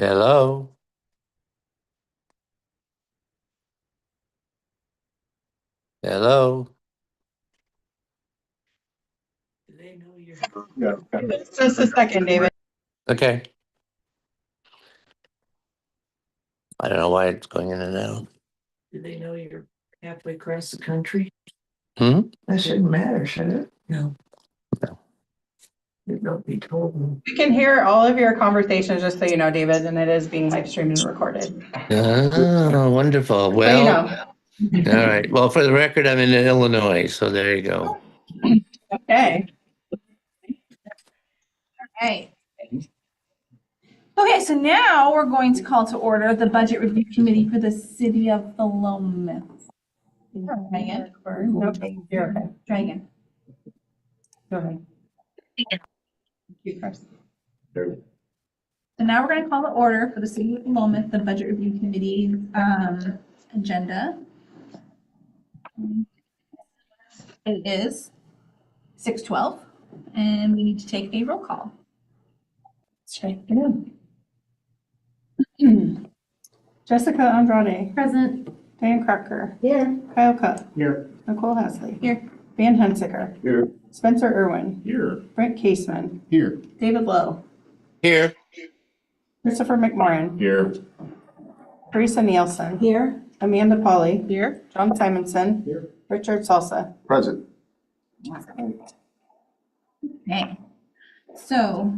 Hello? Hello? Do they know you're? Just a second, David. Okay. I don't know why it's going in and out. Do they know you're halfway across the country? Hmm? That shouldn't matter, should it? No. No. It don't be told them. We can hear all of your conversations, just so you know, David, and it is being live streamed and recorded. Oh, wonderful. So Well, you know. all right. Well, for the record, I'm in Illinois, so there you go. Okay. Right. Okay, so now we're going to call to order the Budget Review Committee for the City of Philomath. Try again. Nope, you're okay. Try again. Go ahead. You first. So now we're going to call to order for the City of Philomath, the Budget Review Committee agenda. It is 6:12, and we need to take a roll call. Check it in. Jessica Andrade. Present. Dan Crocker. Here. Kyle Cup. Here. Nicole Hasley. Here. Van Hunsicker. Here. Spencer Irwin. Here. Brent Caseman. Here. David Lowe. Here. Christopher McMorrin. Here. Teresa Nielsen. Here. Amanda Pauley. Here. John Simonson. Here. Richard Salsa. Present. Okay. So,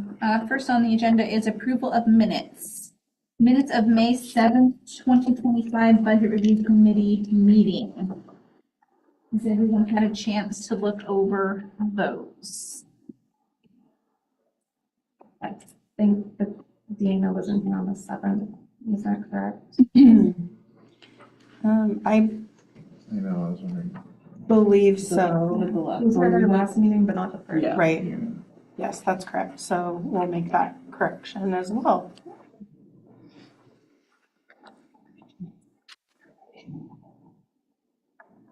first on the agenda is approval of minutes. Minutes of May 7th, 2025 Budget Review Committee meeting. Has everyone had a chance to look over those? I think that Dana was in here on the 7th. Is that correct? I I know, I was wondering. believe so. We started our last meeting, but not the first. Right. Yes, that's correct. So we'll make that correction as well.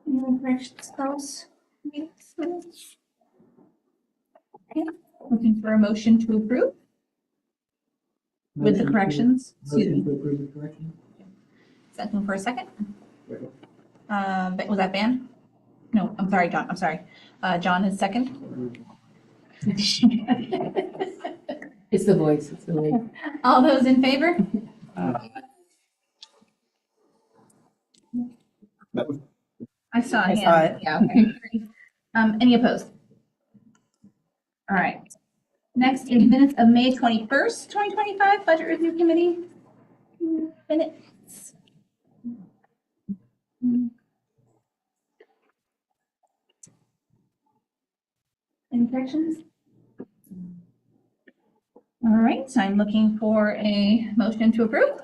Any corrections, girls? Okay, looking for a motion to approve with the corrections. Excuse me. Second for a second. Was that Van? No, I'm sorry, John. I'm sorry. John is second. It's the voice, it's the voice. All those in favor? I saw a I hand. saw it. Yeah, okay. Any opposed? All right. Next is minutes of May 21st, 2025, Budget Review Committee. Minutes. Any corrections? All right, so I'm looking for a motion to approve.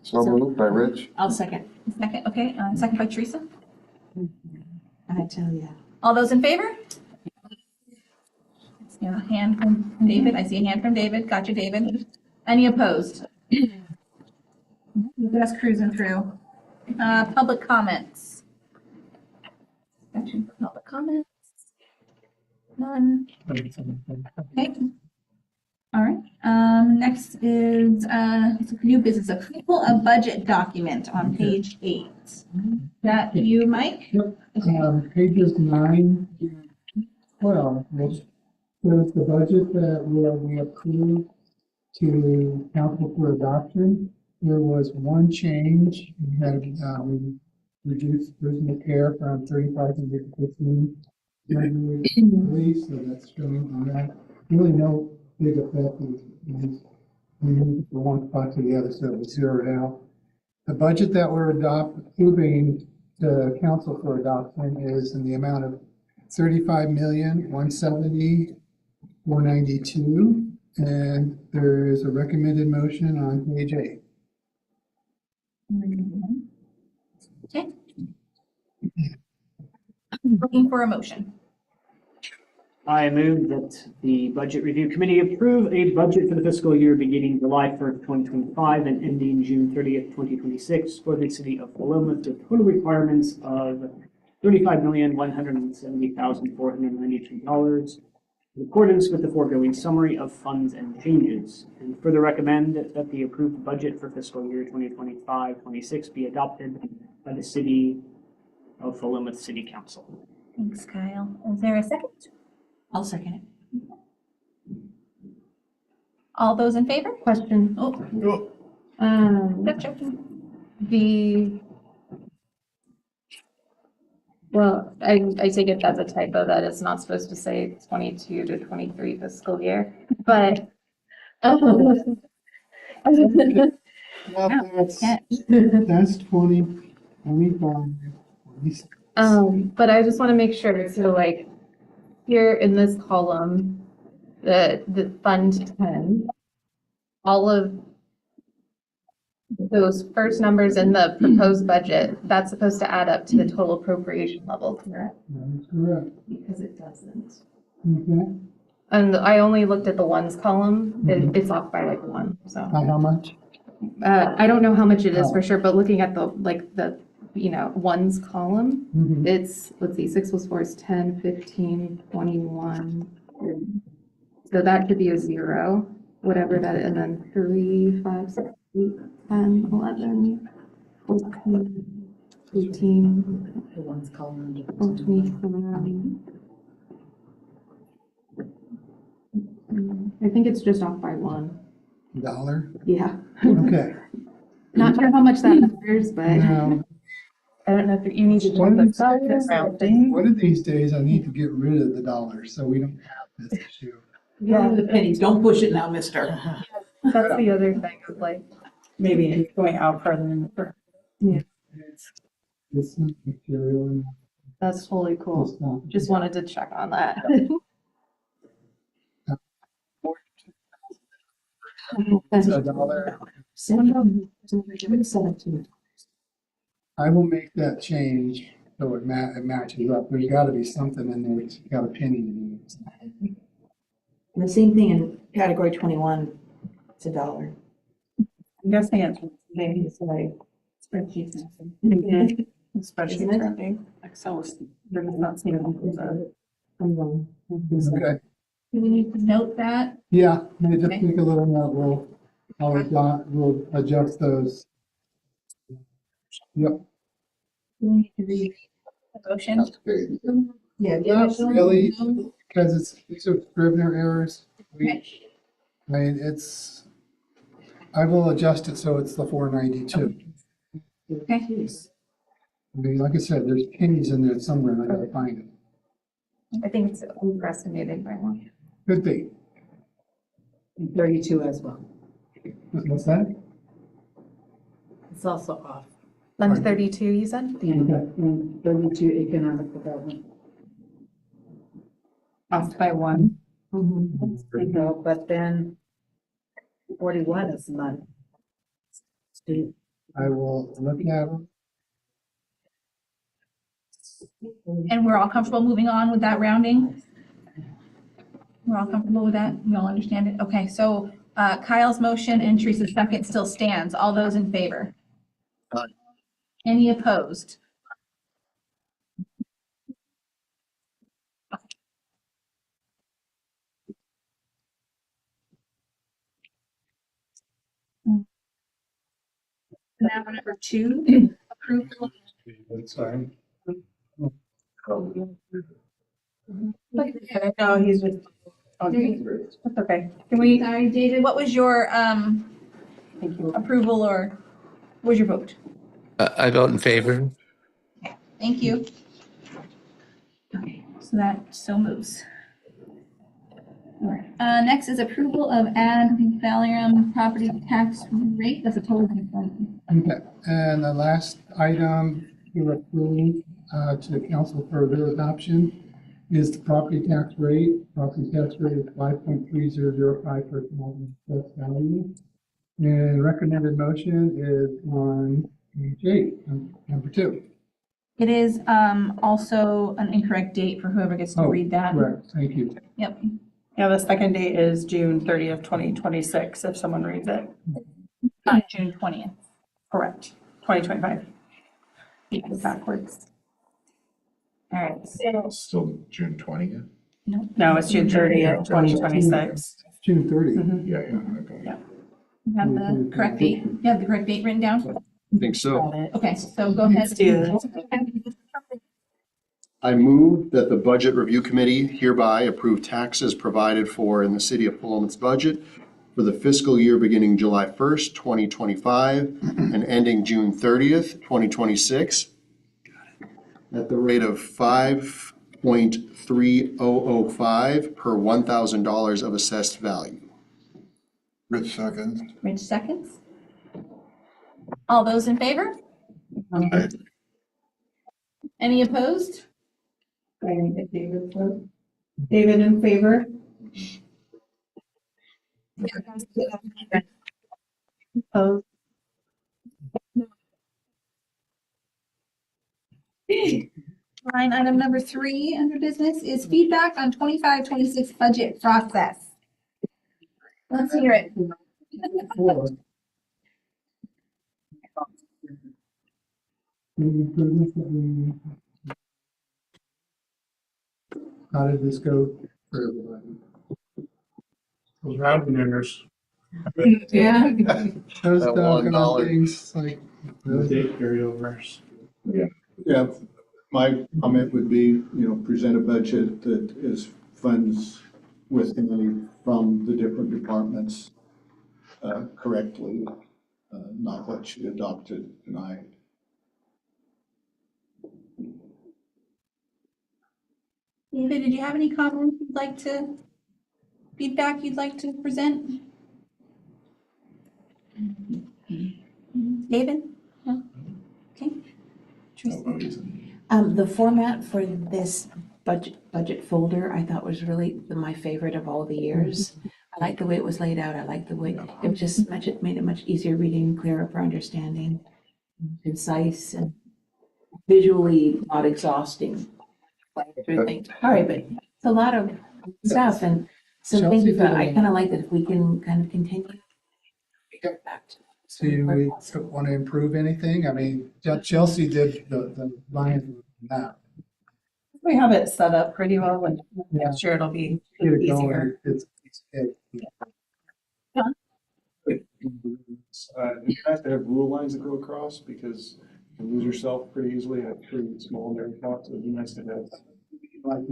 So moved by Rich. I'll second. Second, okay, second by Teresa. I tell ya. All those in favor? See a hand from David. I see a hand from David. Got you, David. Any opposed? Look at us cruising through. Public comments. Section for public comments. None. Okay. All right. Next is new business approval of budget document on page 8. That you, Mike? Yep. Okay. Pages 9 to 12, which shows the budget that we approved to council for adoption. There was one change. We had we reduced personal care from 3,500 to 1,500 employees, so that's showing on that. Really no big effect. We moved from one spot to the other, so it was zeroed out. The budget that we're approving to council for adoption is in the amount of $35,170,492, and there is a recommended motion on page 8. Okay. Looking for a motion. I move that the Budget Review Committee approve a budget for the fiscal year beginning July 1st, 2025 and ending June 30th, 2026 for the city of Philomath with total requirements of $35,170,492. in accordance with the foregoing summary of funds and changes, and further recommend that the approved budget for fiscal year 2025-26 be adopted by the City of Philomath City Council. Thanks, Kyle. Is there a second? I'll second it. All those in favor? Question. Oh, Um, well, I take it that's a typo, that it's not supposed to say 22 to 23 fiscal year, but. That's 2025, 26. But I just want to make sure, so like, here in this column, the Fund 10, all of those first numbers in the proposed budget, that's supposed to add up to the total appropriation level, correct? That is correct. Because it doesn't. Okay. And I only looked at the ones column, it's off by like one, so. By how much? I don't know how much it is for sure, but looking at the, like, the, ones column, Mhm. it's, let's see, 6 plus 4 is 10, 15, 21. So that could be a 0, whatever that, and then 3, 5, 6, 8, 10, 11, 14, 18, The ones calling. 23. I think it's just off by 1. Dollar? Yeah. Okay. Not sure how much that matters, but Now, I don't know if you need to check one the of these days, I need to get rid of the dollar so we don't have this issue. Yeah, The pennies, don't push it now, mister. that's the other thing, of like, Maybe it's going out further than the. This is material and that's totally cool. this not. Just wanted to check on that. It's a dollar. 17. I will make that change so it matches up. There's gotta be something in there. It's got a penny in it. And the same thing in category 21, it's $1. I'm guessing it's maybe it's like spreadsheet. Spreadsheet Isn't it? trending. Excel was, they're not seeing it. I'm wrong. Okay, do we need to note that? yeah, maybe just Okay. make a little note. We'll adjust those. Yep. Do we need to read the motion? Yeah. Not really, because these are Scrivener errors. Okay. I mean, I will adjust it so it's the 492. Okay. I mean, like I said, there's pennies in there somewhere and I gotta find them. I think it's overestimated by 1. Could be. 32 as well. What's that? It's also off. Fund 32, you said? Okay. And 32 economic development. Off by 1. But then 41 is none. I will look at them. And we're all comfortable moving on with that rounding? We're all comfortable with that? We all understand it? Okay, so Kyle's motion and Teresa's second still stands. All those in favor? Aye. Any opposed? Now number 2, approval. Sorry. No, he's with. Okay, that's okay. Can we, Sorry, David, what was your thank you. approval or what was your vote? I vote in favor. Thank you. Okay, so that so moves. Next is approval of ad valorem property tax rate. That's a total different. Okay, and the last item to approve to the council for their adoption is the property tax rate. Property tax rate is 5.3005 per thousand assessed value. And recommended motion is on page 8, number 2. It is also an incorrect date for whoever gets to Oh, read that. Correct, thank you. Yep. Yeah, the second date is June 30th, 2026, if someone reads it. Not June 20th. Correct. 2025. Backwards. All right, so Still June 20th? No, it's June 30th, 2026. June 30. Mhm. Yeah, okay. You have the correct date? You have the correct date written down? I think so. Got it. Okay, so go ahead. Let's do this. I move that the Budget Review Committee hereby approve taxes provided for in the City of Philomath's budget for the fiscal year beginning July 1st, 2025 and ending June 30th, 2026 at the rate of 5.3005 per $1,000 of assessed value. Rich seconds. Rich seconds. All those in favor? Aye. Any opposed? I didn't get David vote. David in favor? Opposed? Line item number 3 under business is feedback on 25-26 budget process. Let's hear it. Four. The improvements that we. How did this go for everybody? Those rounding errors. Yeah. Those That doggone $1. things like. Date carryovers. Yeah, my comment would be, present a budget that is funds with the money from the different departments correctly, not what you adopted tonight. David, did you have any comments you'd like to, feedback you'd like to present? David? No? Okay. Teresa? The format for this budget folder, I thought was really my favorite of all the years. I like the way it was laid out. I like the way it was just made it much easier reading, clearer for understanding, concise and visually not exhausting. Through things. All right, but it's a lot of stuff and some Chelsea things that did I a- kind of like that if we can kind of continue. Get back to. Do we want to improve anything? I mean, Chelsea did the line now. We have it set up pretty well, and Yeah. next year it'll be Get it easier. going. You have to have rule lines that go across because you can lose yourself pretty easily and it's pretty small there. So it'd be nice to have Like,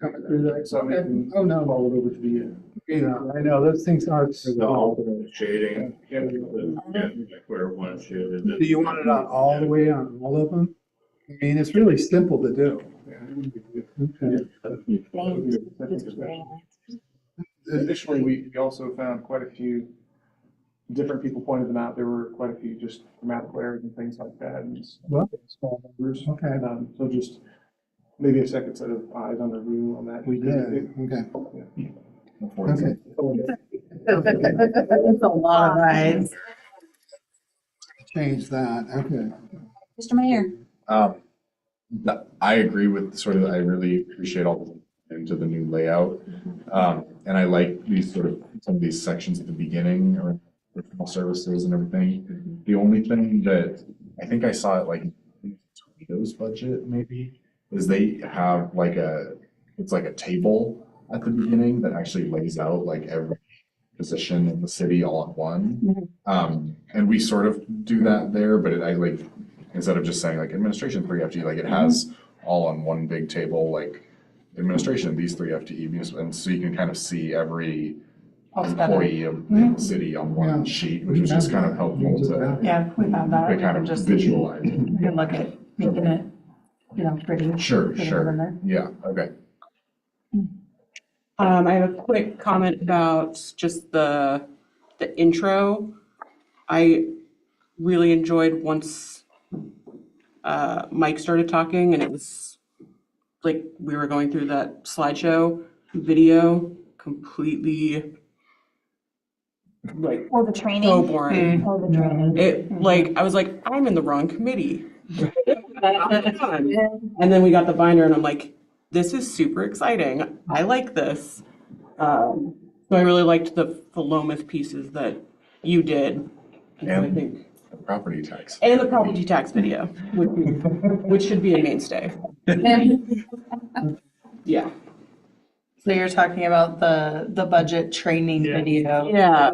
coming through that. something you can Oh, no. follow it over to the end. Yeah, I know, those things aren't. The alternate shading, Yeah. like where one shaded. Do you want it on all the way on all of them? I mean, it's really simple to do. Okay. Additionally, we also found quite a few different people pointed them out. There were quite a few just grammatical errors and things like that and Well, small numbers. okay. So just maybe a second set of eyes on the review on that. We did, okay. Okay. It's a lot of eyes. Change that, okay. Mr. Mayor? I agree with sort of, I really appreciate all into the new layout. And I like these sort of, some of these sections at the beginning or professional services and everything. The only thing that I think I saw it like Toledo's budget maybe, is they have like it's like a table at the beginning that actually lays out like every position in the city all in one. And we sort of do that there, but I like, instead of just saying like administration 3 FTE, like it has all on one big table, like administration, these 3 FTE, and so you can kind of see every employee of the city on one sheet, which was just kind of helpful to Yeah, we found that. kind of Just visualize. you can look at making it, pretty. Sure, put it sure. in there. Yeah, okay. I have a quick comment about just the intro. I really enjoyed once Mike started talking and it was like we were going through that slideshow video completely like Or the training? so boring. Or the training. It like I was like, I'm in the wrong committee. And then we got the binder and I'm like, this is super exciting. I like this. So I really liked the Philomath pieces that you did. And so I think The property tax. and the property tax video, which should be a mainstay. Yeah. So you're talking about the budget training Yeah. video? Yeah.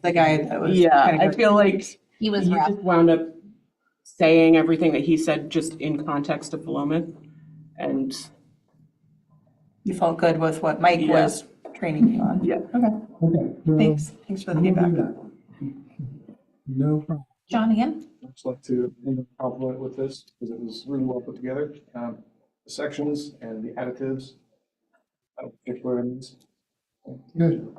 The guy that was. Yeah, kinda I feel like He was he rough. just wound up saying everything that he said just in context of Philomath. And You felt good with what Mike Yeah. was training you on? Yeah. Okay, Okay. well, thanks for the we'll do feedback. that. No problem. John again? I'd just like to end a compliment with this because it was really well put together. The sections and the additives. I don't particular in these. Good.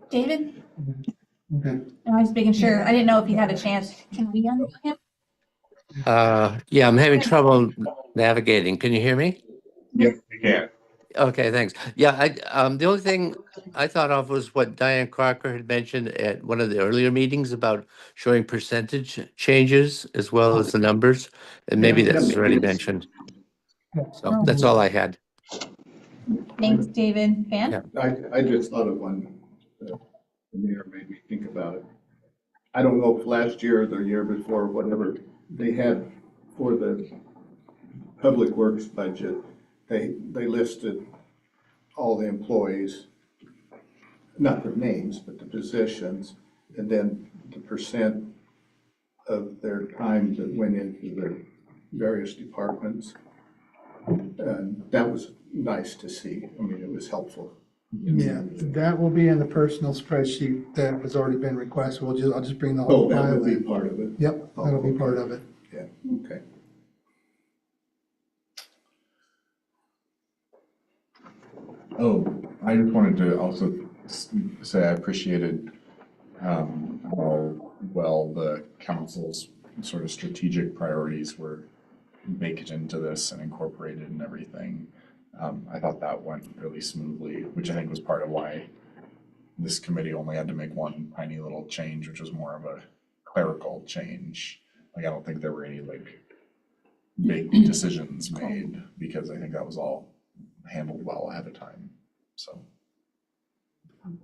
David? Okay. No, I was making sure. I didn't know if you had a chance. Can we unmute him? Yeah, I'm having trouble navigating. Can you hear me? Yep, you can. Okay, thanks. Yeah, the only thing I thought of was what Diane Crocker had mentioned at one of the earlier meetings about showing percentage changes as well as the numbers. And maybe Yeah. that's already mentioned. So Oh. that's all I had. Thanks, David. Van? Yeah. I just thought of one, the mayor made me think about it. I don't know if last year or the year before, whatever, they had for the public works budget, they listed all the employees, not their names, but the positions, and then the percent of their time that went into the various departments. And that was nice to see. I mean, it was helpful. Yeah, that will be in the personal spreadsheet that has already been requested. I'll just bring the Oh, whole that file would be in. part of it. Yep, that'll be part of it. Yeah, okay. Oh, I just wanted to also say I appreciated how well the council's sort of strategic priorities were baked into this and incorporated and everything. I thought that went really smoothly, which I think was part of why this committee only had to make one tiny little change, which was more of a clerical change. Like, I don't think there were any like big decisions made because I think that was all handled well ahead of time. So. Can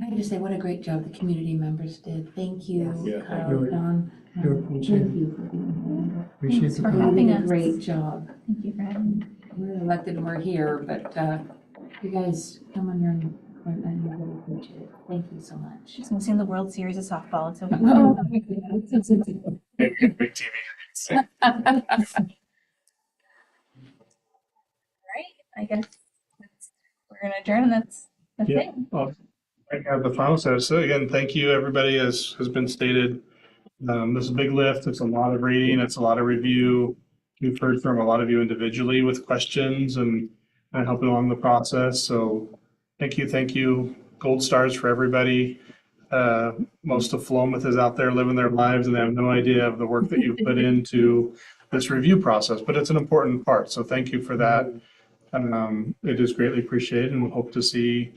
I just say what a great job the community members did. Thank you, Yeah. Kyle, Really. Don. Do appreciate Thank it. you for being here. Appreciate Thanks the for time. having You did a us. great job. Thank you for having me. We're elected and we're here, but you guys come on your own, and I really appreciate it. Thank you so much. She's gonna see in the World Series of softball. It's okay. Oh, my goodness. Maybe get big TV. Right? I guess we're gonna adjourn and that's Yeah. it. I have the final set. So again, thank you, everybody, as has been stated. This is a big lift. It's a lot of reading. It's a lot of review. We've heard from a lot of you individually with questions and helping along the process. So thank you. Gold stars for everybody. Most of Philomath is out there living their lives and they have no idea of the work that you've put into this review process, but it's an important part. So thank you for that. It is greatly appreciated and we hope to see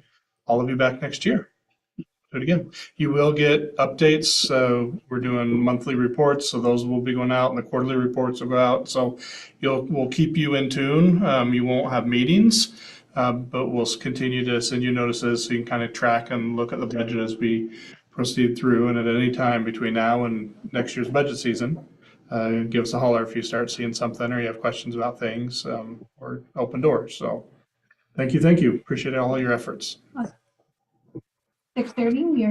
all of you back next year. Do it again. You will get updates. So we're doing monthly reports, so those will be going out, and the quarterly reports will go out. So we'll keep you in tune. You won't have meetings, but we'll continue to send you notices so you can kind of track and look at the budget as we proceed through. And at any time between now and next year's budget season, give us a holler if you start seeing something or you have questions about things, or open doors. So thank you. Appreciate all your efforts. 6:30, we are